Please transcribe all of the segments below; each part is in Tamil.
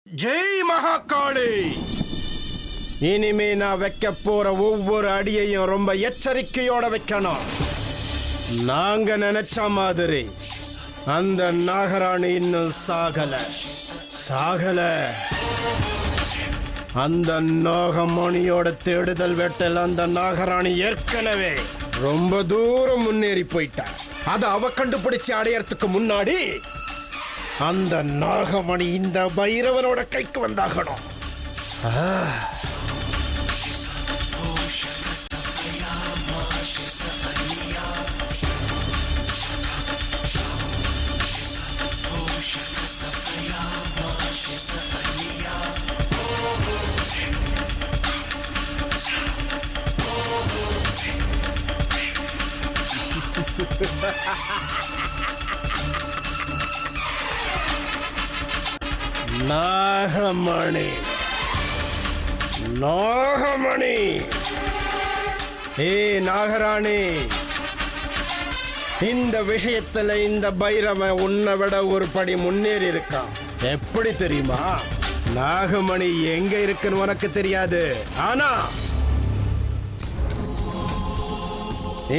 ஜெய் மகாகாளி. இனிமே நான் வைக்க போற ஒவ்வொரு அடியையும் ரொம்ப எச்சரிக்கையோட வைக்கணும். நாங்க நினைச்ச மாதிரி அந்த நாகராணி இன்னும் சாகல. அந்த நாகமணியோட தேடுதல் வேட்டல் அந்த நாகராணி ஏற்கனவே ரொம்ப தூரம் முன்னேறி போயிட்டா. அதை அவ கண்டுபிடிச்சு அடையறதுக்கு முன்னாடி அந்த நாகமணி இந்த பைரவனோட கைக்கு வந்தாகணும். நாகமணி நாகராணி, இந்த விஷயத்துல இந்த பைரவன் உன்னை விட ஒரு படி முன்னேறி இருக்கான். எப்படி தெரியுமா? நாகமணி எங்க இருக்குன்னு உனக்கு தெரியாது, ஆனா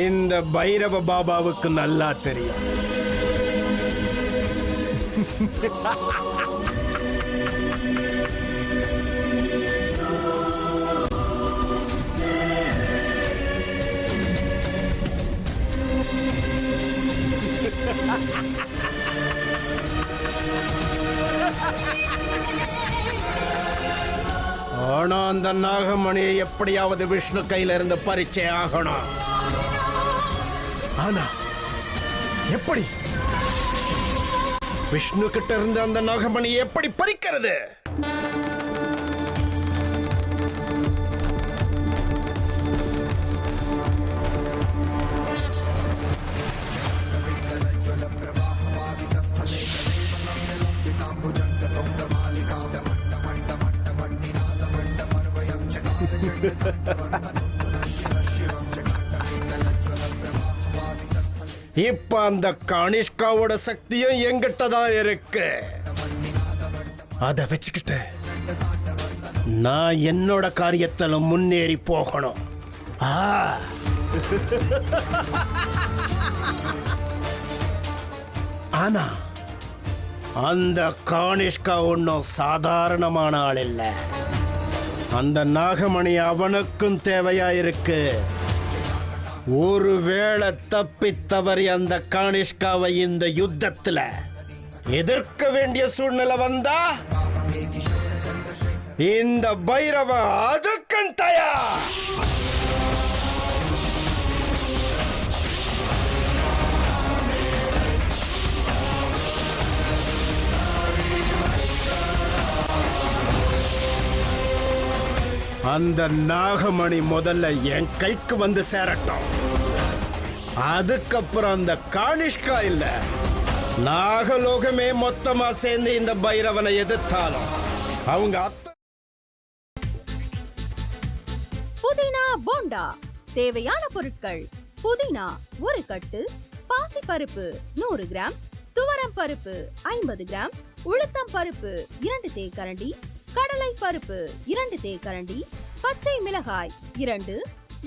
இந்த பைரவ பாபாவுக்கு நல்லா தெரியும். ஆனா அந்த நாகமணியை எப்படியாவது விஷ்ணு கையில இருந்து பறிச்சே ஆகணும். ஆனா எப்படி? விஷ்ணு கிட்ட இருந்து அந்த நாகமணியை எப்படி பறிக்கிறது? இப்ப அந்த கானிஷ்காவோட சக்தியும் எங்கிட்ட தான் இருக்கு. அத வச்சுக்கிட்டு நான் என்னோட காரியத்துல முன்னேறி போகணும். ஆனா அந்த கானிஷ்கா ஒன்னும் சாதாரணமான ஆள் இல்ல. அந்த நாகமணி அவனுக்கும் தேவையா இருக்கு. ஒருவேளை தப்பி தவறி அந்த கானிஷ்காவை இந்த யுத்தத்துல எதிர்க்க வேண்டிய சூழ்நிலை வந்தா இந்த பைரவன் அதுக்கும் தயார். அந்த நாகமணி முதல்ல என் கைக்கு வந்து சேரட்டும். அதுக்கப்புறம் அந்த கானிஷ்கா இல்ல, நாகலோகமே மொத்தமா சேர்ந்து இந்த பைரவனை எதிர்த்தாலும் அவங்க புதினா போண்டா. தேவையான பொருட்கள்: புதினா 1 கட்டு, பாசிப்பருப்பு 100 கிராம், துவரம் பருப்பு 50 கிராம், உளுத்தம் பருப்பு 2 தேக்கரண்டி, கடலை பருப்பு 2 தேக்கரண்டி, பச்சை மிளகாய் 2,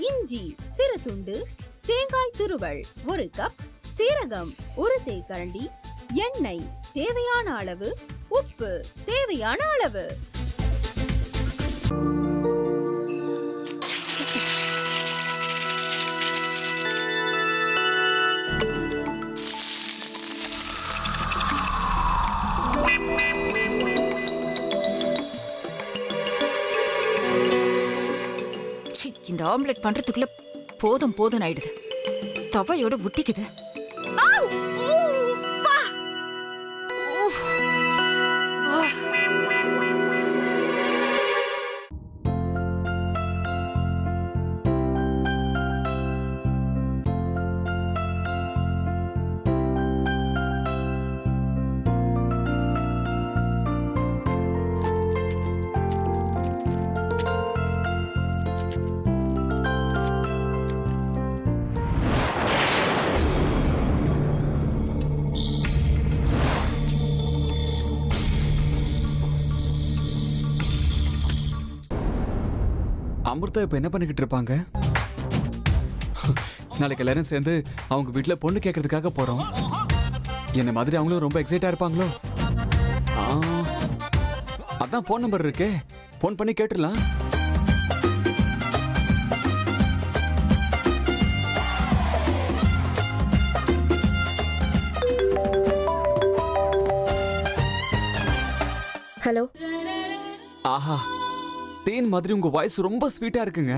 இஞ்சி சிறு துண்டு, தேங்காய் துருவல் 1 கப், சீரகம் 1 தேக்கரண்டி, எண்ணெய் தேவையான அளவு, உப்பு தேவையான அளவு. இந்த ஆம்லெட் பண்றதுக்குள்ள போதும் ஆயிடுது. தவையோட ஒட்டிக்குது. அமிர்தா இப்ப என்ன பண்ணிக்கிட்டு இருப்பாங்க? நாளைக்கு எல்லாரும் சேர்ந்து அவங்க வீட்டுல பொண்ணு கேட்கறதுக்காக போறோம். என்ன மாதிரி அவங்களும் ரொம்ப எக்ஸைட்டா இருப்பாங்களோ? ஆ, அதான் ஃபோன் நம்பர் இருக்கே, ஃபோன் பண்ணி கேட்டுடலாம். ஹலோ. ஆஹா, தேன் மாதிரி உங்க வாய்ஸ் ரொம்ப ஸ்வீட்டா இருக்குங்க.